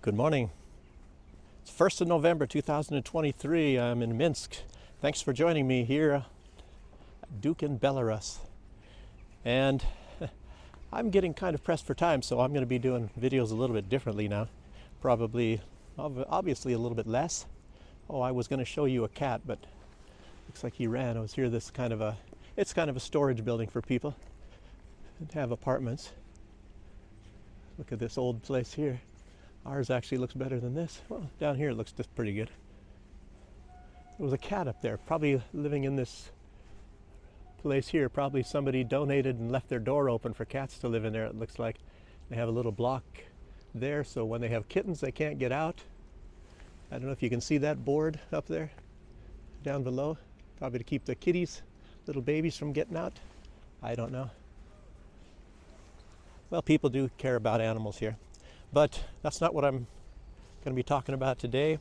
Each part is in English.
Good morning. It's 1st of November 2023. I'm in Minsk. Thanks for joining me here at Dore in Belarus. And I'm getting kind of pressed for time, so I'm going to be doing videos a little bit differently now. Probably, obviously a little bit less. Oh, I was going to show you a cat, but looks like he ran. I was here. It's kind of a storage building for people and have apartments. Look at this old place here. Ours actually looks better than this. Well, down here it looks just pretty good. There was a cat up there, probably living in this place here. Probably somebody donated and left their door open for cats to live in there. It looks like they have a little block there, so when they have kittens, they can't get out. I don't know if you can see that board up there, down below. Probably to keep the kitties, little babies, from getting out. I don't know. Well, people do care about animals here. But that's not what I'm going to be talking about today.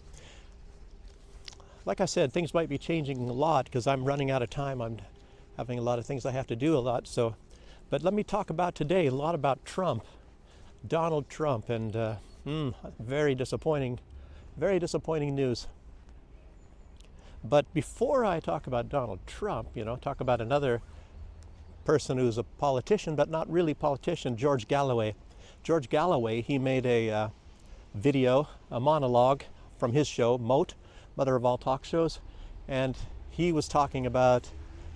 Like I said, things might be changing a lot because I'm running out of time. I'm having a lot of things I have to do a lot. But let me talk about today a lot about Trump, Donald Trump, and very disappointing news. But before I talk about Donald Trump, talk about another person who's a politician, but not really politician, George Galloway. George Galloway, he made a video, a monologue from his show, Moat, Mother of All Talk Shows, and he was talking about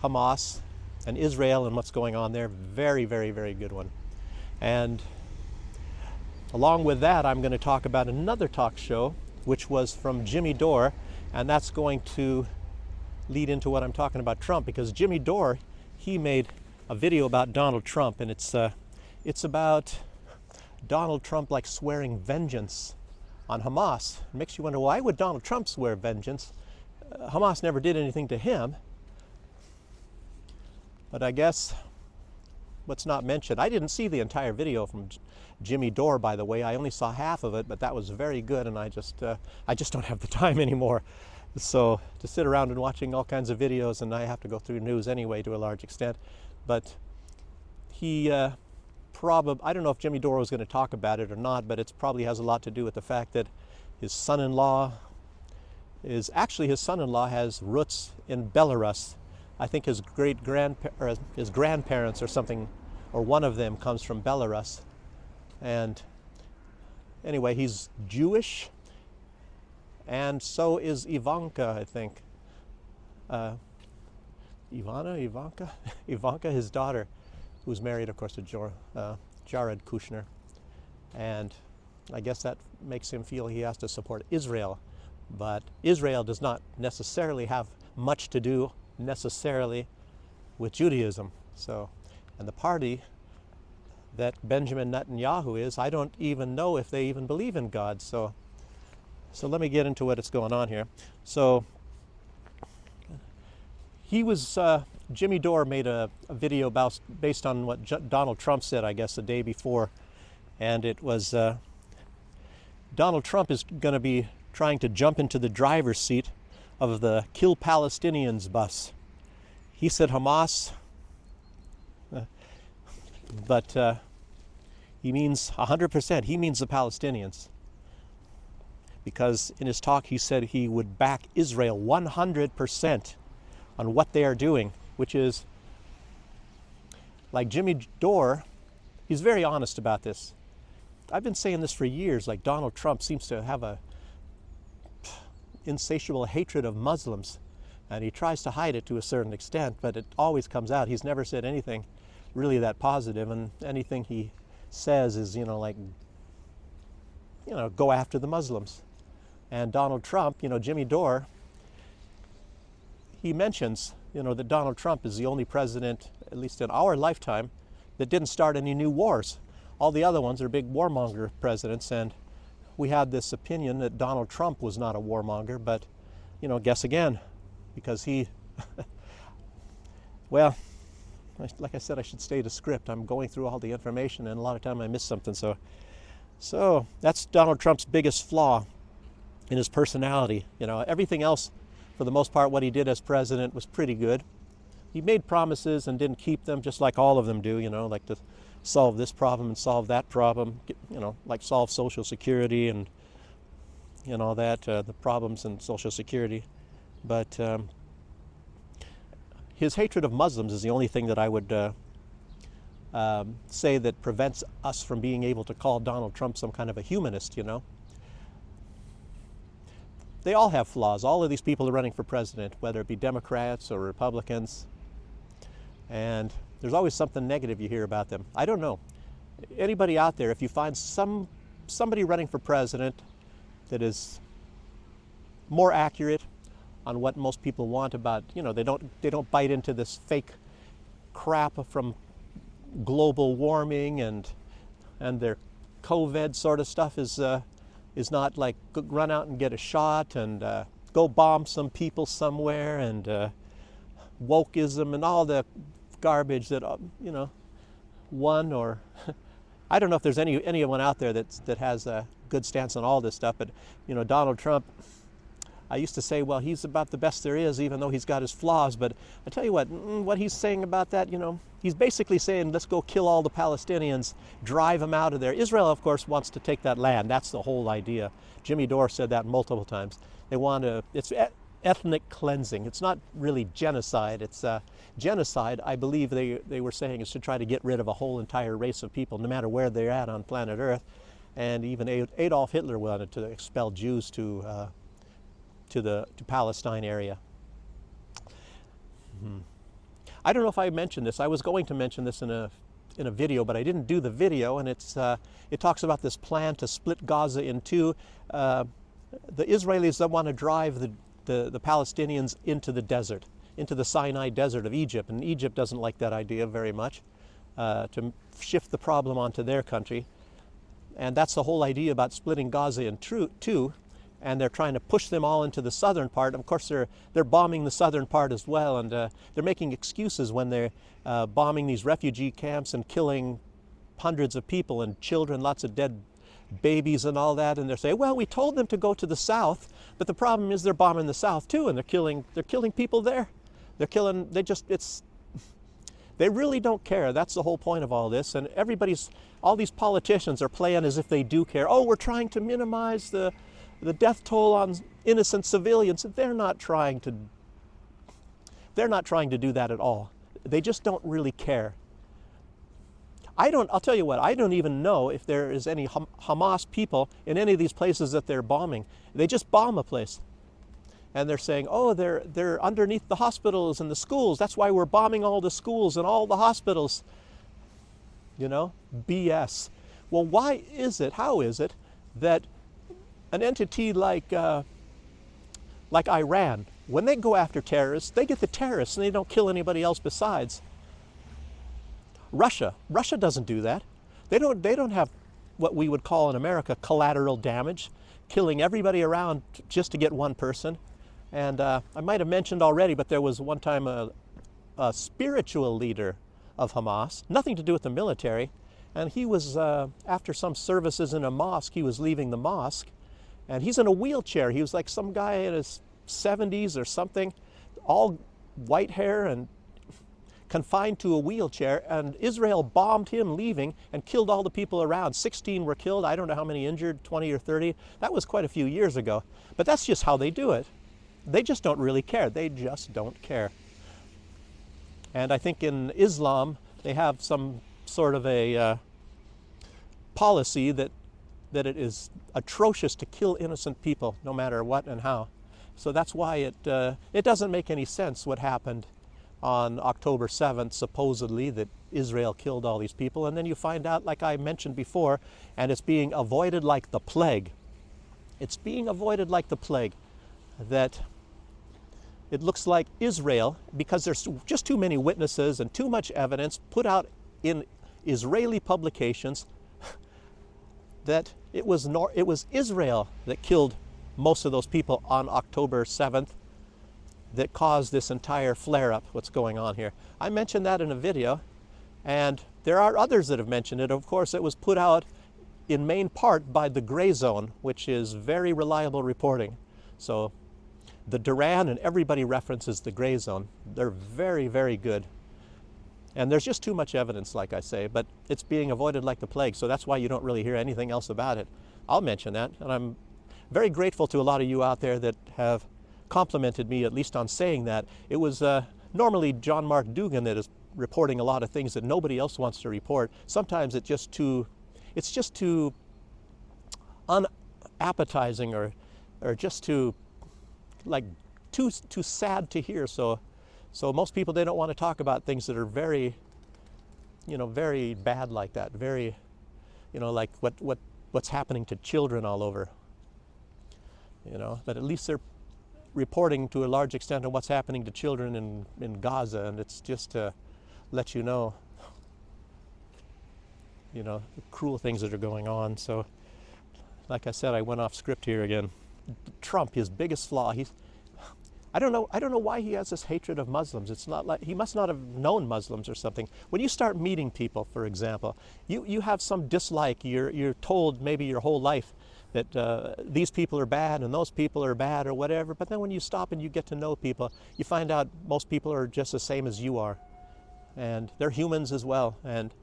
Hamas and Israel and what's going on there. Very, very, very good one. And along with that, I'm going to talk about another talk show, which was from Jimmy Dore, and that's going to lead into what I'm talking about Trump, because Jimmy Dore, he made a video about Donald Trump, and it's about Donald Trump like swearing vengeance on Hamas. It makes you wonder, why would Donald Trump swear vengeance? Hamas never did anything to him. But I guess what's not mentioned, I didn't see the entire video from Jimmy Dore, by the way. I only saw half of it, but that was very good, and I just don't have the time anymore. So to sit around and watching all kinds of videos, and I have to go through news anyway to a large extent. But he I don't know if Jimmy Dore was going to talk about it or not, but it probably has a lot to do with the fact that his son-in-law has roots in Belarus. I think his grandparents or something, or one of them, comes from Belarus. And anyway, he's Jewish, and so is Ivanka, I think. Ivanka, his daughter, who's married, of course, to Jared Kushner. And I guess that makes him feel he has to support Israel. But Israel does not necessarily have much to do necessarily with Judaism. So, and the party that Benjamin Netanyahu is, I don't even know if they even believe in God. So let me get into what's going on here. So Jimmy Dore made a video based on what Donald Trump said, I guess, the day before. And it was Donald Trump is going to be trying to jump into the driver's seat of the Kill Palestinians bus. He said Hamas, but he means 100%. He means the Palestinians. Because in his talk he said he would back Israel 100% on what they are doing, which is, like Jimmy Dore, he's very honest about this. I've been saying this for years, like Donald Trump seems to have a insatiable hatred of Muslims, and he tries to hide it to a certain extent, but it always comes out. He's never said anything really that positive, and anything he says is, go after the Muslims. And Donald Trump, Jimmy Dore, he mentions, that Donald Trump is the only president, at least in our lifetime, that didn't start any new wars. All the other ones are big warmonger presidents, and we had this opinion that Donald Trump was not a warmonger, but, guess again, because he, well, like I said, I should stay to script. I'm going through all the information, and a lot of time I miss something. So that's Donald Trump's biggest flaw in his personality. Everything else, for the most part, what he did as president was pretty good. He made promises and didn't keep them, just like all of them do, like to solve this problem and solve that problem, like solve Social Security and and all that, the problems in Social Security. But his hatred of Muslims is the only thing that I would say that prevents us from being able to call Donald Trump some kind of a humanist, you know. They all have flaws. All of these people are running for president, whether it be Democrats or Republicans. And there's always something negative you hear about them. I don't know. Anybody out there, if you find somebody running for president that is more accurate on what most people want about, you know, they don't bite into this fake crap from global warming and their COVID sort of stuff is not like run out and get a shot and go bomb some people somewhere and wokeism and all the garbage that you know, one or I don't know if there's anyone out there that has a good stance on all this stuff, but you know, Donald Trump, I used to say, well, he's about the best there is, even though he's got his flaws. But I tell you what he's saying about that, you know, he's basically saying, let's go kill all the Palestinians, drive them out of there. Israel, of course, wants to take that land. That's the whole idea. Jimmy Dore said that multiple times. They want to, it's ethnic cleansing. It's not really genocide. It's genocide, I believe they were saying, is to try to get rid of a whole entire race of people, no matter where they're at on planet Earth. And even Adolf Hitler wanted to expel Jews to Palestine area. I don't know if I mentioned this. I was going to mention this in a video, but I didn't do the video, and it talks about this plan to split Gaza in two. The Israelis don't want to drive the Palestinians into the desert, into the Sinai desert of Egypt, and Egypt doesn't like that idea very much, to shift the problem onto their country. And that's the whole idea about splitting Gaza in two. And they're trying to push them all into the southern part. Of course, they're bombing the southern part as well, and they're making excuses when they're bombing these refugee camps and killing hundreds of people and children, lots of dead babies and all that. And they're saying, well, we told them to go to the south, but the problem is they're bombing the south too, and they're killing people there. They really don't care. That's the whole point of all this. And all these politicians are playing as if they do care. Oh, we're trying to minimize the death toll on innocent civilians. They're not trying to do that at all. They just don't really care. I'll tell you what, I don't even know if there is any Hamas people in any of these places that they're bombing. They just bomb a place. And they're saying, oh, they're underneath the hospitals and the schools. That's why we're bombing all the schools and all the hospitals. You know, BS. Well, how is it that an entity like Iran, when they go after terrorists, they get the terrorists and they don't kill anybody else besides? Russia doesn't do that. They don't have what we would call in America collateral damage, killing everybody around just to get one person. And I might have mentioned already, but there was one time a spiritual leader of Hamas, nothing to do with the military, and he was after some services in a mosque, he was leaving the mosque. And he's in a wheelchair. He was like some guy in his 70s or something, all white hair and confined to a wheelchair. And Israel bombed him leaving and killed all the people around. 16 were killed. I don't know how many injured, 20 or 30. That was quite a few years ago. But that's just how they do it. They just don't really care. They just don't care. And I think in Islam, they have some sort of a policy that it is atrocious to kill innocent people, no matter what and how. So that's why it doesn't make any sense what happened on October 7th, supposedly, that Israel killed all these people. And then you find out, like I mentioned before, and it's being avoided like the plague. It's being avoided like the plague. That it looks like Israel, because there's just too many witnesses and too much evidence put out in Israeli publications, that it was Israel that killed most of those people on October 7th that caused this entire flare-up, what's going on here. I mentioned that in a video, and there are others that have mentioned it. Of course, it was put out in main part by the Gray Zone, which is very reliable reporting. So the Duran and everybody references the Gray Zone. They're very, very good. And there's just too much evidence, like I say, but it's being avoided like the plague, so that's why you don't really hear anything else about it. I'll mention that, and I'm very grateful to a lot of you out there that have complimented me, at least on saying that. It was normally John Mark Dugan that is reporting a lot of things that nobody else wants to report. Sometimes it's just too unappetizing or just too sad to hear. So most people, they don't want to talk about things that are very, very bad like that. Very, like what's happening to children all over. But at least they're reporting to a large extent on what's happening to children in Gaza, and it's just to let you know, the cruel things that are going on. So, like I said, I went off script here again. Trump, his biggest flaw, I don't know why he has this hatred of Muslims. It's not like he must not have known Muslims or something. When you start meeting people, for example, you have some dislike. You're told maybe your whole life that these people are bad and those people are bad or whatever. But then when you stop and you get to know people, you find out most people are just the same as you are, and they're humans as well. And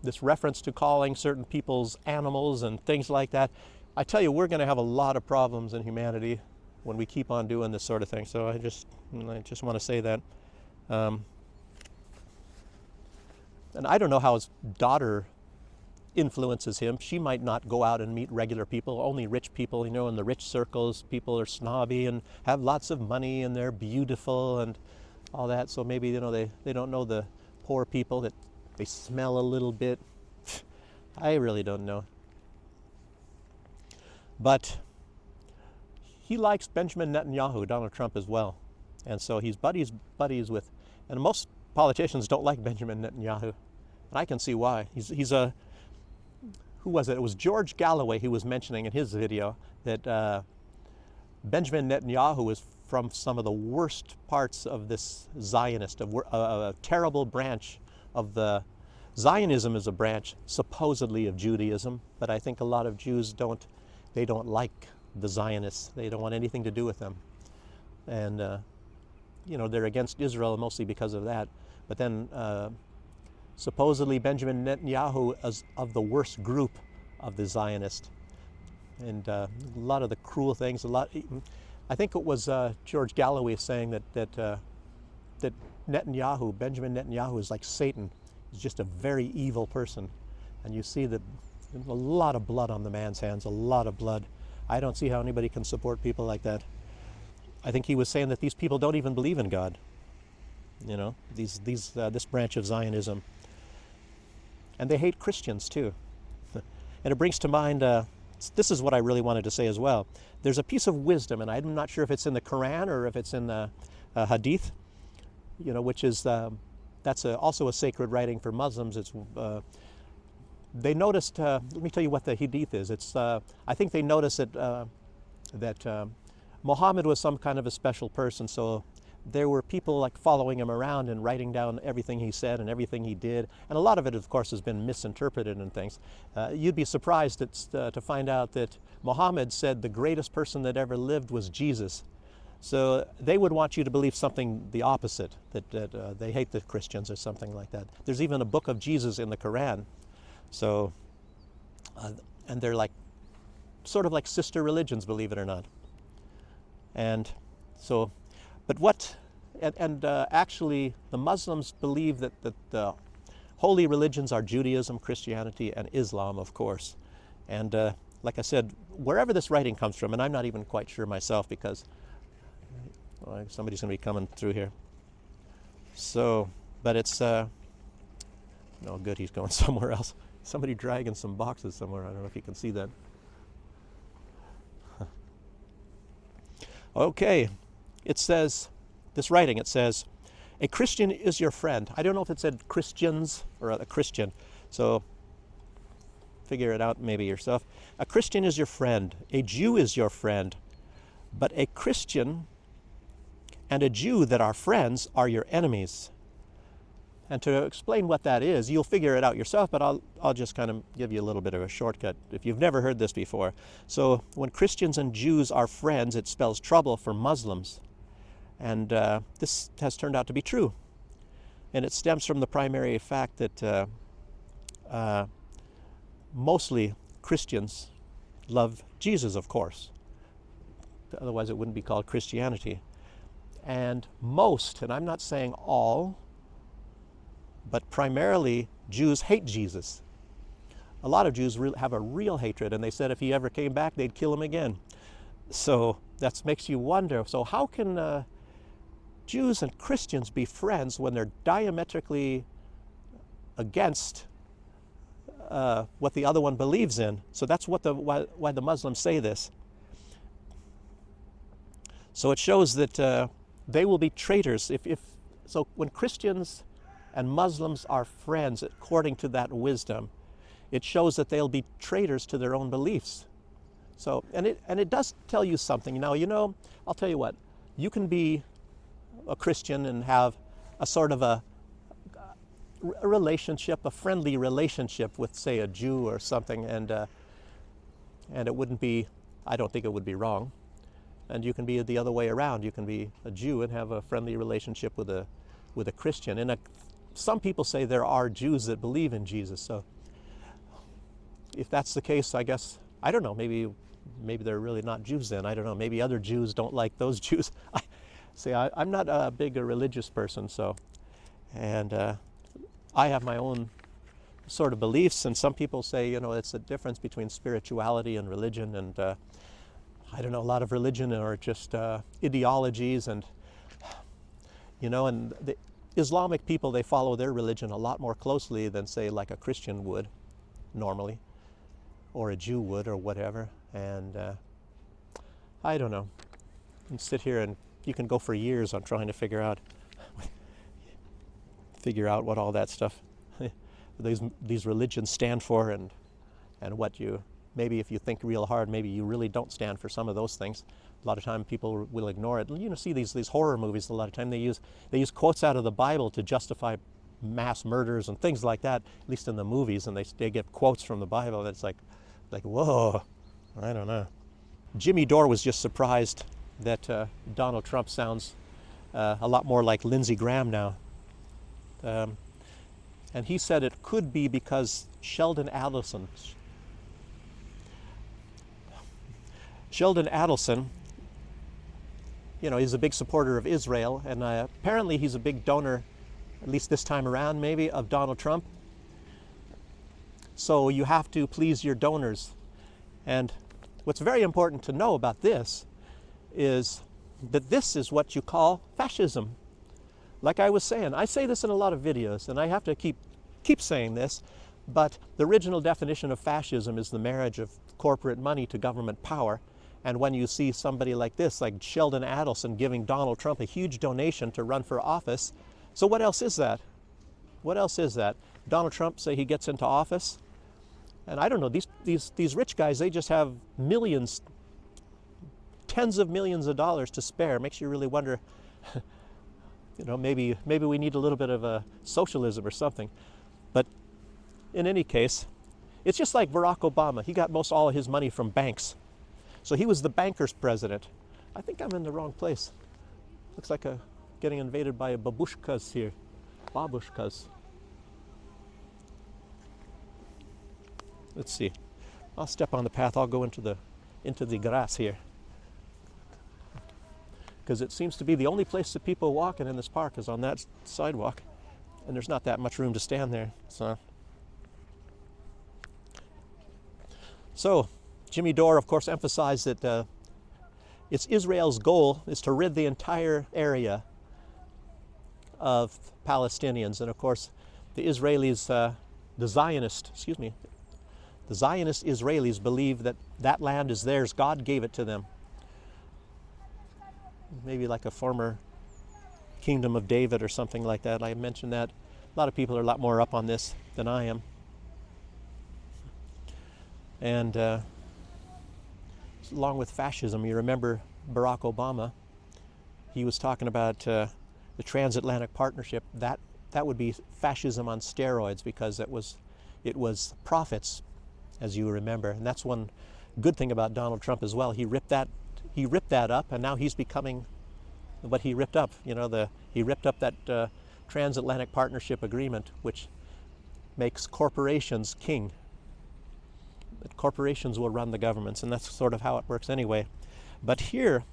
this reference to calling certain people's animals and things like that, I tell you, we're going to have a lot of problems in humanity when we keep on doing this sort of thing. So I just want to say that. And I don't know how his daughter influences him. She might not go out and meet regular people, only rich people. In the rich circles, people are snobby and have lots of money and they're beautiful and all that. So maybe, they don't know the poor people, that they smell a little bit. I really don't know. But he likes Benjamin Netanyahu, Donald Trump, as well. And so he's buddies with, and most politicians don't like Benjamin Netanyahu. And I can see why. He's a, who was it? It was George Galloway who was mentioning in his video that Benjamin Netanyahu is from some of the worst parts of this Zionist, a terrible branch of the, Zionism is a branch supposedly of Judaism, but I think a lot of Jews don't like the Zionists. They don't want anything to do with them. And, they're against Israel mostly because of that. But then supposedly Benjamin Netanyahu is of the worst group of the Zionists. And a lot of the cruel things, I think it was George Galloway saying that Netanyahu, Benjamin Netanyahu, is like Satan. He's just a very evil person. And you see that a lot of blood on the man's hands, a lot of blood. I don't see how anybody can support people like that. I think he was saying that these people don't even believe in God. This branch of Zionism. And they hate Christians too. And it brings to mind, this is what I really wanted to say as well. There's a piece of wisdom, and I'm not sure if it's in the Quran or if it's in the Hadith, which is, that's also a sacred writing for Muslims. It's, they noticed, let me tell you what the Hadith is. It's, I think they noticed that Muhammad was some kind of a special person, so there were people like following him around and writing down everything he said and everything he did. And a lot of it, of course, has been misinterpreted and things. You'd be surprised to find out that Muhammad said the greatest person that ever lived was Jesus. So they would want you to believe something the opposite, that they hate the Christians or something like that. There's even a book of Jesus in the Quran. So, and they're like, sort of like sister religions, believe it or not. And so, but actually the Muslims believe that the holy religions are Judaism, Christianity, and Islam, of course. And like I said, wherever this writing comes from, and I'm not even quite sure myself because somebody's going to be coming through here. So, but it's, no good, he's going somewhere else. Somebody dragging some boxes somewhere. I don't know if you can see that. Okay, it says, this writing, it says, a Christian is your friend. I don't know if it said Christians or a Christian, so figure it out maybe yourself. A Christian is your friend. A Jew is your friend. But a Christian and a Jew that are friends are your enemies. And to explain what that is, you'll figure it out yourself, but I'll just kind of give you a little bit of a shortcut if you've never heard this before. So when Christians and Jews are friends, it spells trouble for Muslims. And this has turned out to be true. And it stems from the primary fact that mostly Christians love Jesus, of course. Otherwise it wouldn't be called Christianity. And most, and I'm not saying all, but primarily Jews hate Jesus. A lot of Jews have a real hatred, and they said if he ever came back, they'd kill him again. So that makes you wonder, so how can Jews and Christians be friends when they're diametrically against what the other one believes in? So that's what why the Muslims say this. So it shows that they will be traitors. So when Christians and Muslims are friends, according to that wisdom, it shows that they'll be traitors to their own beliefs. So, and it does tell you something. Now, I'll tell you what, you can be a Christian and have a sort of a relationship, a friendly relationship with, say, a Jew or something, and it wouldn't be, I don't think it would be wrong. And you can be the other way around. You can be a Jew and have a friendly relationship with a Christian. And some people say there are Jews that believe in Jesus. So if that's the case, I guess, I don't know, maybe they're really not Jews then. I don't know. Maybe other Jews don't like those Jews. I'm not a big religious person, so, and I have my own sort of beliefs, and some people say, it's a difference between spirituality and religion, and I don't know, a lot of religion are just ideologies, and and the Islamic people, they follow their religion a lot more closely than, say, like a Christian would normally, or a Jew would, or whatever. And I don't know. You can sit here and you can go for years on trying to figure out what all that stuff, these religions stand for, and what maybe if you think real hard, maybe you really don't stand for some of those things. A lot of time people will ignore it. See these horror movies, a lot of time they use quotes out of the Bible to justify mass murders and things like that, at least in the movies, and they get quotes from the Bible that's like whoa, I don't know. Jimmy Dore was just surprised that Donald Trump sounds a lot more like Lindsey Graham now. And he said it could be because Sheldon Adelson, he's a big supporter of Israel, and apparently he's a big donor, at least this time around maybe, of Donald Trump. So you have to please your donors. And what's very important to know about this is that this is what you call fascism. Like I was saying, I say this in a lot of videos, and I have to keep saying this, but the original definition of fascism is the marriage of corporate money to government power. And when you see somebody like this, like Sheldon Adelson, giving Donald Trump a huge donation to run for office, so what else is that? What else is that? Donald Trump, say he gets into office, and I don't know, these rich guys, they just have millions, tens of millions of dollars to spare. Makes you really wonder, maybe we need a little bit of a socialism or something. But in any case, it's just like Barack Obama. He got most all of his money from banks. So he was the banker's president. I think I'm in the wrong place. Looks like getting invaded by babushkas here. Babushkas. Let's see. I'll step on the path. I'll go into the grass here, because it seems to be the only place that people walking in this park is on that sidewalk, and there's not that much room to stand there. So Jimmy Dore, of course, emphasized that it's Israel's goal is to rid the entire area of Palestinians. And of course, the Zionist Israelis believe that land is theirs. God gave it to them. Maybe like a former kingdom of David or something like that. I mentioned that. A lot of people are a lot more up on this than I am. And along with fascism, you remember Barack Obama. He was talking about the transatlantic partnership. That would be fascism on steroids, because it was profits, as you remember. And that's one good thing about Donald Trump as well. He ripped that up, and now he's becoming what he ripped up. He ripped up that transatlantic partnership agreement, which makes corporations king. that corporations will run the governments, and that's sort of how it works anyway. But here,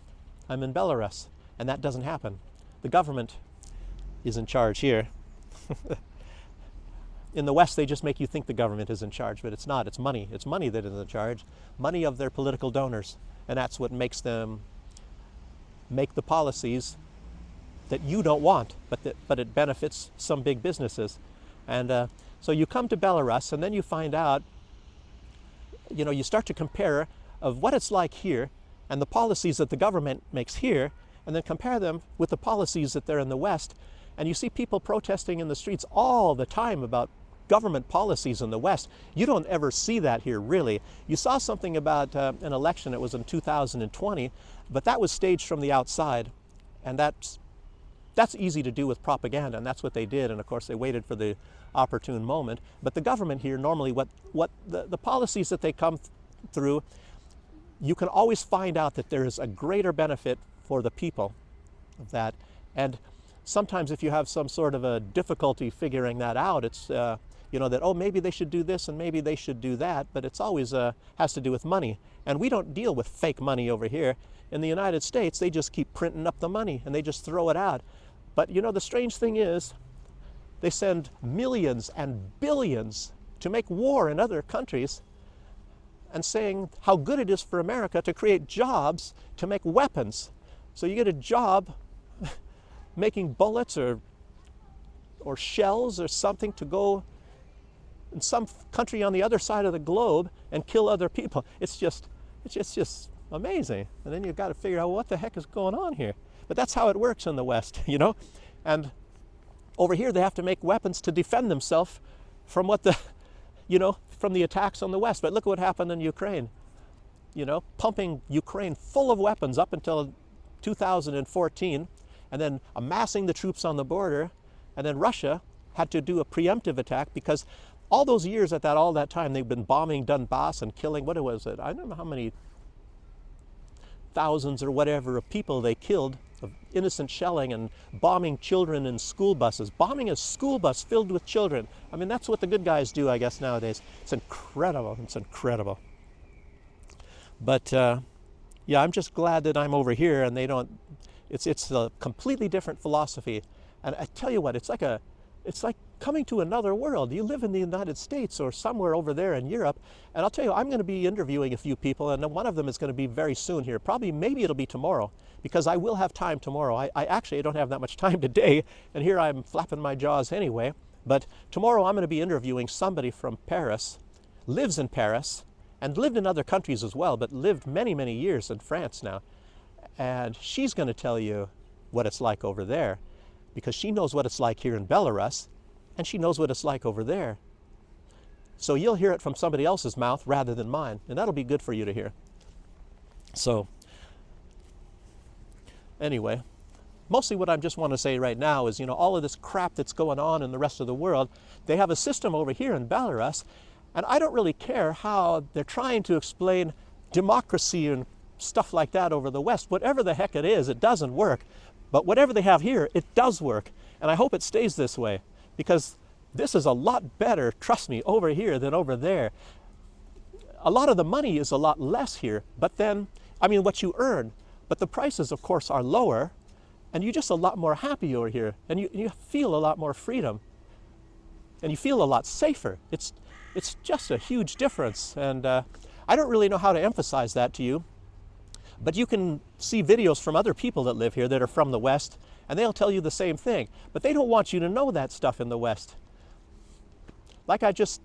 I'm in Belarus, and that doesn't happen. The government is in charge here. In the West, they just make you think the government is in charge, but it's not. It's money. It's money that is in charge, money of their political donors, and that's what makes them make the policies that you don't want, but it benefits some big businesses. And so you come to Belarus, and then you find out, you start to compare of what it's like here and the policies that the government makes here, and then compare them with the policies that they're in the West. And you see people protesting in the streets all the time about government policies in the West. You don't ever see that here, really. You saw something about an election, it was in 2020, but that was staged from the outside. And that's easy to do with propaganda, and that's what they did. And of course, they waited for the opportune moment. But the government here, normally, what the policies that they come through, you can always find out that there is a greater benefit for the people of that. And sometimes if you have some sort of a difficulty figuring that out, it's, that, oh, maybe they should do this and maybe they should do that, but it's always has to do with money. And we don't deal with fake money over here. In the United States, they just keep printing up the money and they just throw it out. But the strange thing is, they send millions and billions to make war in other countries and saying how good it is for America to create jobs to make weapons. So you get a job making bullets or shells or something to go in some country on the other side of the globe and kill other people. It's just amazing. And then you've got to figure out what the heck is going on here. But that's how it works in the West, And over here they have to make weapons to defend themselves from from the attacks on the West. But look what happened in Ukraine. Pumping Ukraine full of weapons up until 2014, and then amassing the troops on the border, and then Russia had to do a preemptive attack because all those years all that time they've been bombing Donbass and killing, what was it? I don't know how many thousands or whatever of people they killed, of innocent shelling and bombing children in school buses, bombing a school bus filled with children. I mean, that's what the good guys do, I guess, nowadays. It's incredible. It's incredible. But yeah, I'm just glad that I'm over here and they don't. It's a completely different philosophy. And I tell you what, it's like coming to another world. You live in the United States or somewhere over there in Europe, and I'll tell you, I'm going to be interviewing a few people, and one of them is going to be very soon here. Maybe it'll be tomorrow, because I will have time tomorrow. I actually don't have that much time today, and here I'm flapping my jaws anyway. But tomorrow I'm going to be interviewing somebody from Paris, lives in Paris, and lived in other countries as well, but lived many, many years in France now. And she's going to tell you what it's like over there, because she knows what it's like here in Belarus, and she knows what it's like over there. So you'll hear it from somebody else's mouth rather than mine, and that'll be good for you to hear. So anyway, mostly what I just want to say right now is, all of this crap that's going on in the rest of the world, they have a system over here in Belarus, and I don't really care how they're trying to explain democracy and stuff like that over the West. Whatever the heck it is, it doesn't work. But whatever they have here, it does work. And I hope it stays this way, because this is a lot better, trust me, over here than over there. A lot of the money is a lot less here, but then, what you earn, but the prices, of course, are lower, and you're just a lot more happy over here, and you feel a lot more freedom, and you feel a lot safer. It's just a huge difference, and I don't really know how to emphasize that to you, but you can see videos from other people that live here that are from the West, and they'll tell you the same thing, but they don't want you to know that stuff in the West. Like I just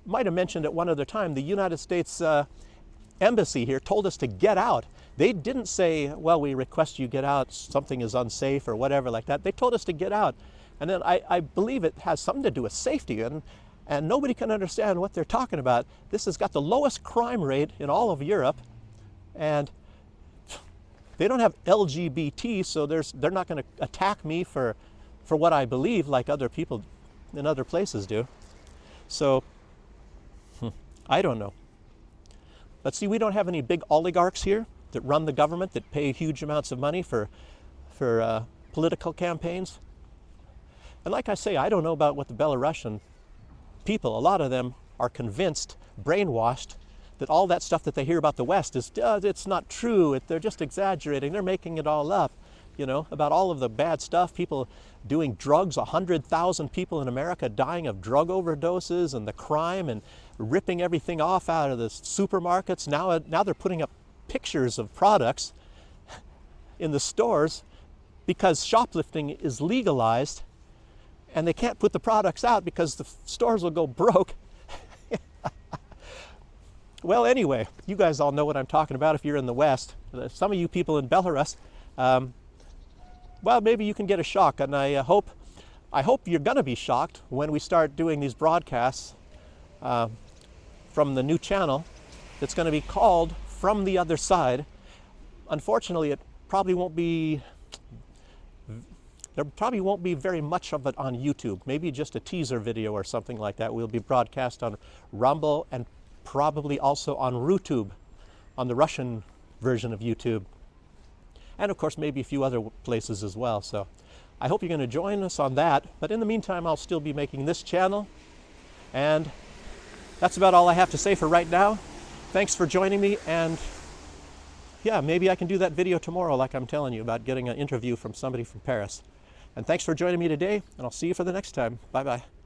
might have mentioned at one other time, the United States embassy here told us to get out. They didn't say, well, we request you get out, something is unsafe or whatever like that. They told us to get out. And then I believe it has something to do with safety, and nobody can understand what they're talking about. This has got the lowest crime rate in all of Europe, and they don't have LGBT, so they're not going to attack me for what I believe like other people in other places do. So, I don't know. But see, we don't have any big oligarchs here that run the government, that pay huge amounts of money for political campaigns. And like I say, I don't know about what the Belarusian people, a lot of them are convinced brainwashed that all that stuff that they hear about the West is, it's not true. They're just exaggerating. They're making it all up, you know, about all of the bad stuff. People doing drugs, 100,000 people in America dying of drug overdoses, and the crime, and ripping everything off out of the supermarkets. Now they're putting up pictures of products in the stores because shoplifting is legalized, and they can't put the products out because the stores will go broke. Well, anyway, you guys all know what I'm talking about if you're in the West. Some of you people in Belarus, well, maybe you can get a shock, and I hope you're going to be shocked when we start doing these broadcasts from the new channel that's going to be called From the Other Side. Unfortunately, there probably won't be very much of it on YouTube. Maybe just a teaser video or something like that. We'll be broadcast on Rumble and probably also on RuTube, on the Russian version of YouTube. And of course, maybe a few other places as well. So I hope you're going to join us on that. But in the meantime, I'll still be making this channel. And that's about all I have to say for right now. Thanks for joining me. And yeah, maybe I can do that video tomorrow, like I'm telling you, about getting an interview from somebody from Paris. And thanks for joining me today, and I'll see you for the next time. Bye-bye.